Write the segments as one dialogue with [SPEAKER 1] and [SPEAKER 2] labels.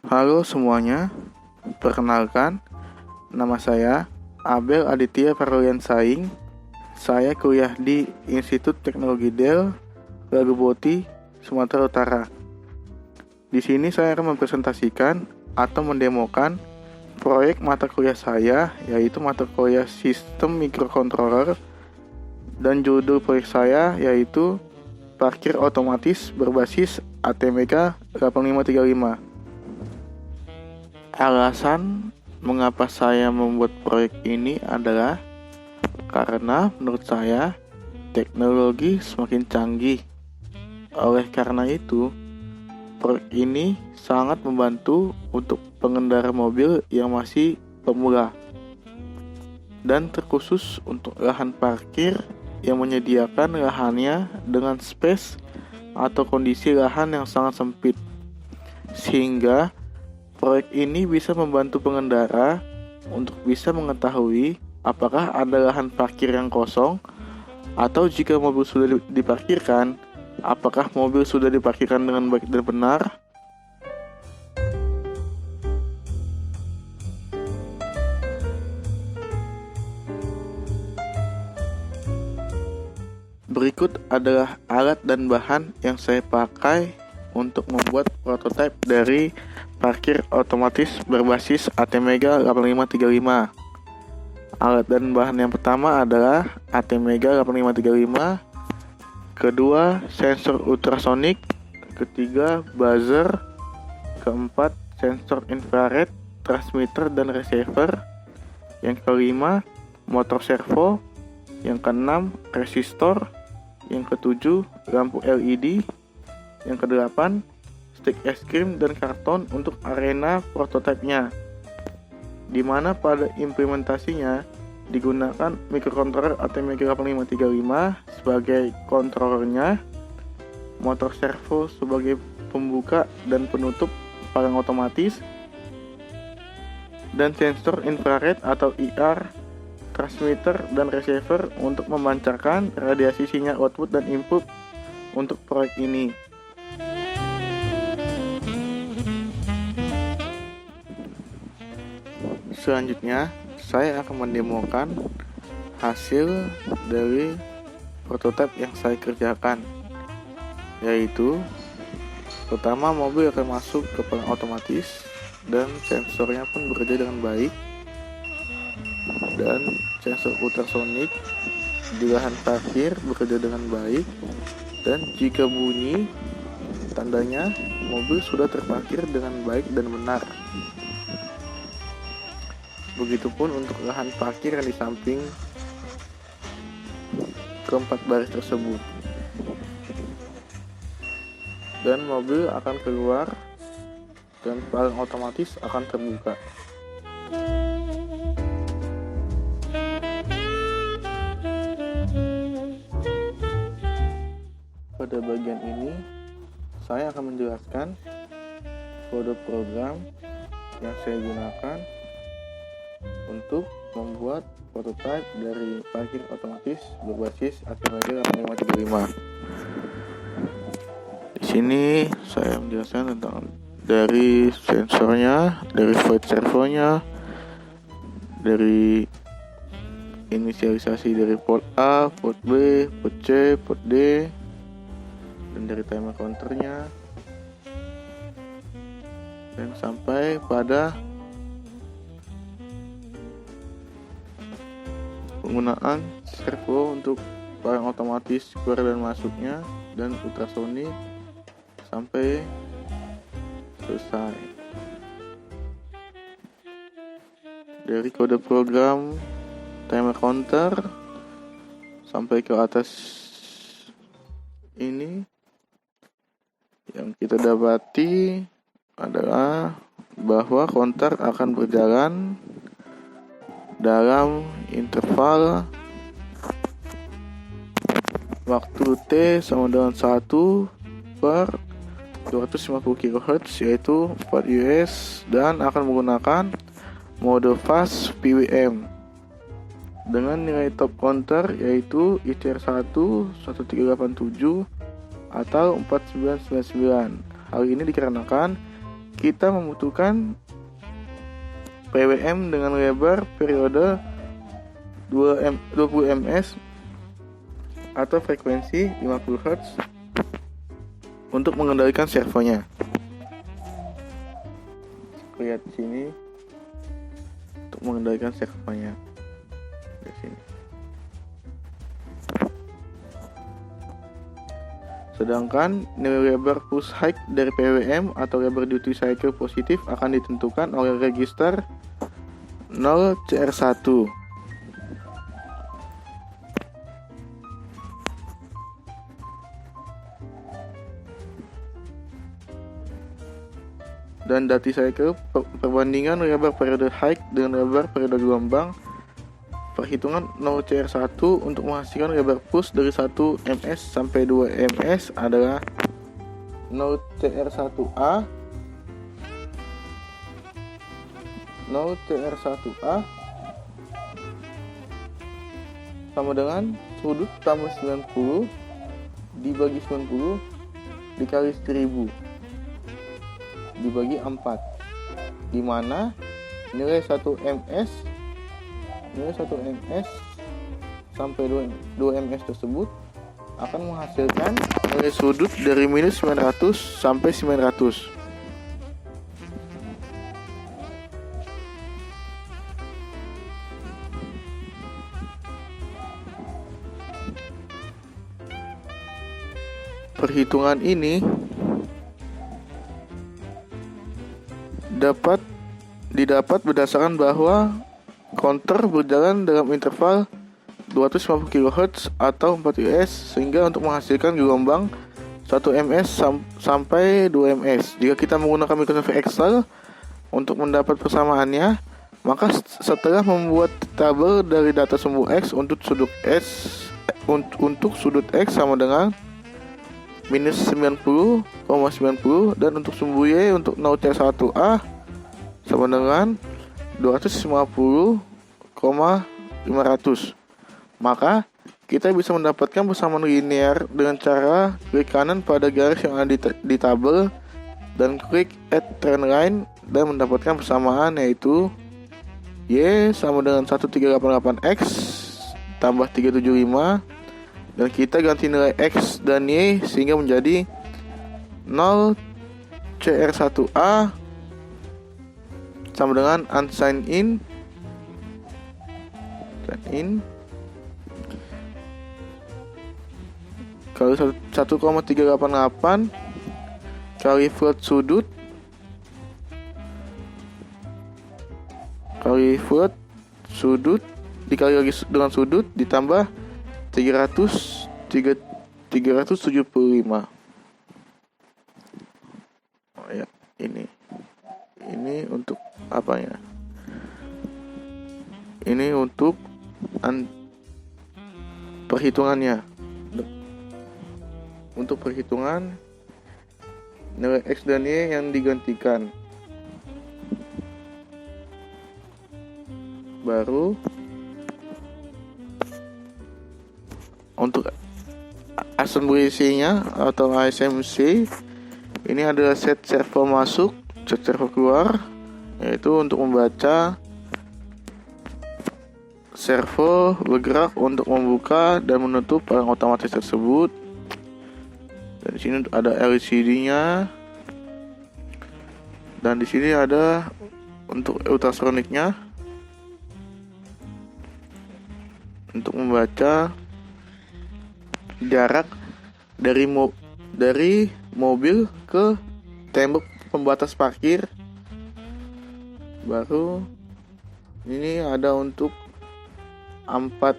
[SPEAKER 1] Halo semuanya, perkenalkan, nama saya Abel Aditya Parolian Saing. Saya kuliah di Institut Teknologi Dell, Raguboti, Sumatera Utara. Di sini saya akan mempresentasikan atau mendemokan proyek mata kuliah saya, yaitu mata kuliah Sistem Microcontroller, dan judul proyek saya yaitu Parkir Otomatis berbasis ATmega 8535. Alasan mengapa saya membuat proyek ini adalah karena menurut saya teknologi semakin canggih. Oleh karena itu, proyek ini sangat membantu untuk pengendara mobil yang masih pemula, dan terkhusus untuk lahan parkir yang menyediakan lahannya dengan space atau kondisi lahan yang sangat sempit, sehingga proyek ini bisa membantu pengendara untuk bisa mengetahui apakah ada lahan parkir yang kosong, atau jika mobil sudah diparkirkan, apakah mobil sudah diparkirkan dengan baik dan benar. Berikut adalah alat dan bahan yang saya pakai untuk membuat prototipe dari parkir otomatis berbasis ATmega 8535. Alat dan bahan yang pertama adalah ATmega 8535, kedua sensor ultrasonik, ketiga buzzer, keempat sensor infrared, transmitter dan receiver, yang kelima motor servo, yang keenam resistor, yang ketujuh lampu LED, yang kedelapan stick es krim dan karton untuk arena prototipenya, di mana pada implementasinya digunakan microcontroller ATmega 8535 sebagai kontrolernya, motor servo sebagai pembuka dan penutup palang otomatis, dan sensor infrared atau IR, transmitter dan receiver untuk memancarkan radiasi sinyal output dan input untuk proyek ini. Selanjutnya, saya akan mendemokan hasil dari prototipe yang saya kerjakan, yaitu pertama, mobil akan masuk ke palang otomatis dan sensornya pun bekerja dengan baik, dan sensor ultrasonik di lahan parkir bekerja dengan baik, dan jika bunyi tandanya mobil sudah terparkir dengan baik dan benar. Begitupun untuk lahan parkir yang di samping keempat baris tersebut, dan mobil akan keluar dan palang otomatis akan terbuka. Pada bagian ini saya akan menjelaskan kode program yang saya gunakan untuk membuat prototipe dari parkir otomatis berbasis ATmega 8535. Di sini saya menjelaskan tentang dari sensornya, dari void servonya, dari inisialisasi dari port A, port B, port C, port D, dan dari timer counternya, dan sampai pada penggunaan servo untuk palang otomatis keluar dan masuknya, dan ultrasonik sampai selesai. Dari kode program timer counter sampai ke atas ini, yang kita dapati adalah bahwa counter akan berjalan dalam interval waktu T sama dengan 1 per 250 kHz, yaitu 4 US, dan akan menggunakan mode fast PWM dengan nilai top counter yaitu ICR1 1387 atau 4999. Hal ini dikarenakan kita membutuhkan PWM dengan lebar periode 20 ms atau frekuensi 50 Hz untuk mengendalikan servonya. Lihat di sini untuk mengendalikan servonya di sini. Sedangkan nilai lebar push height dari PWM atau lebar duty cycle positif akan ditentukan oleh register 0CR1. Dan duty cycle perbandingan lebar periode height dengan lebar periode gelombang. Perhitungan 0CR1 untuk menghasilkan lebar push dari 1 ms sampai 2 ms adalah 0CR1A 0CR1A sama dengan sudut tambah 90 dibagi 90 dikali 1000 dibagi 4, di mana nilai 1 ms sampai 2 ms tersebut akan menghasilkan nilai sudut dari minus 900 sampai 900. Perhitungan ini didapat berdasarkan bahwa counter berjalan dalam interval 250 kHz atau 4 US sehingga untuk menghasilkan gelombang 1 ms sampai 2 ms. Jika kita menggunakan Microsoft Excel untuk mendapat persamaannya, maka setelah membuat tabel dari data sumbu X untuk sudut X sama dengan minus 90,90 dan untuk sumbu Y untuk 0CR1A sama dengan 250,500. Maka kita bisa mendapatkan persamaan linear dengan cara klik kanan pada garis yang ada di tabel dan klik add trend line dan mendapatkan persamaan, yaitu Y sama dengan 1388X tambah 375, dan kita ganti nilai X dan Y sehingga menjadi 0CR1A sama dengan unsigned in kali 1,388 kali float sudut dikali lagi dengan sudut ditambah 375. Oh ya, ini untuk apa ya? Ini untuk perhitungannya. Untuk perhitungan nilai X dan Y yang digantikan. Baru untuk assembly-nya atau ASMC, ini adalah set servo masuk, set servo keluar, yaitu untuk membaca servo bergerak untuk membuka dan menutup perang otomatis tersebut. Dan di sini ada LCD-nya. Dan di sini ada untuk ultrasoniknya untuk membaca jarak dari mobil ke tembok pembatas parkir. Baru ini ada untuk 4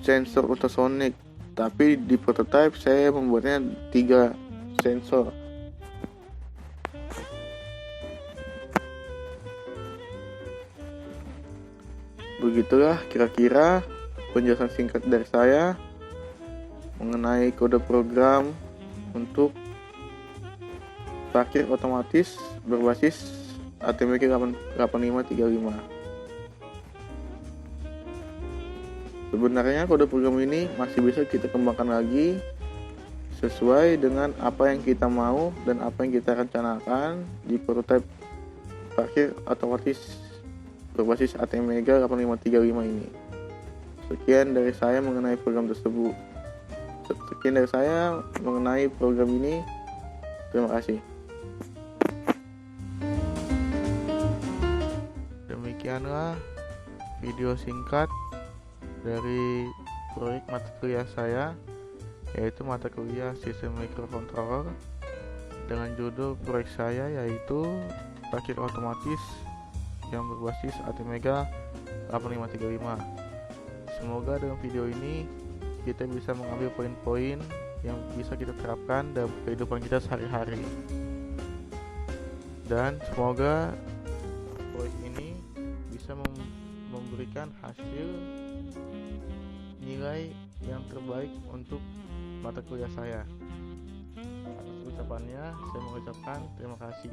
[SPEAKER 1] sensor ultrasonik, tapi di prototype saya membuatnya 3 sensor. Begitulah kira-kira penjelasan singkat dari saya mengenai kode program untuk parkir otomatis berbasis ATMQ 8535. Sebenarnya kode program ini masih bisa kita kembangkan lagi sesuai dengan apa yang kita mau dan apa yang kita rencanakan di prototipe parkir otomatis berbasis ATmega 8535 ini. Sekian dari saya mengenai program tersebut. Sekian dari saya mengenai program ini. Terima kasih. Demikianlah video singkat dari proyek mata kuliah saya, yaitu mata kuliah sistem microcontroller, dengan judul proyek saya yaitu parkir otomatis yang berbasis ATmega 8535. Semoga dalam video ini kita bisa mengambil poin-poin yang bisa kita terapkan dalam kehidupan kita sehari-hari, dan semoga proyek ini bisa memberikan hasil nilai yang terbaik untuk mata kuliah saya. Atas ucapannya, saya mengucapkan terima kasih.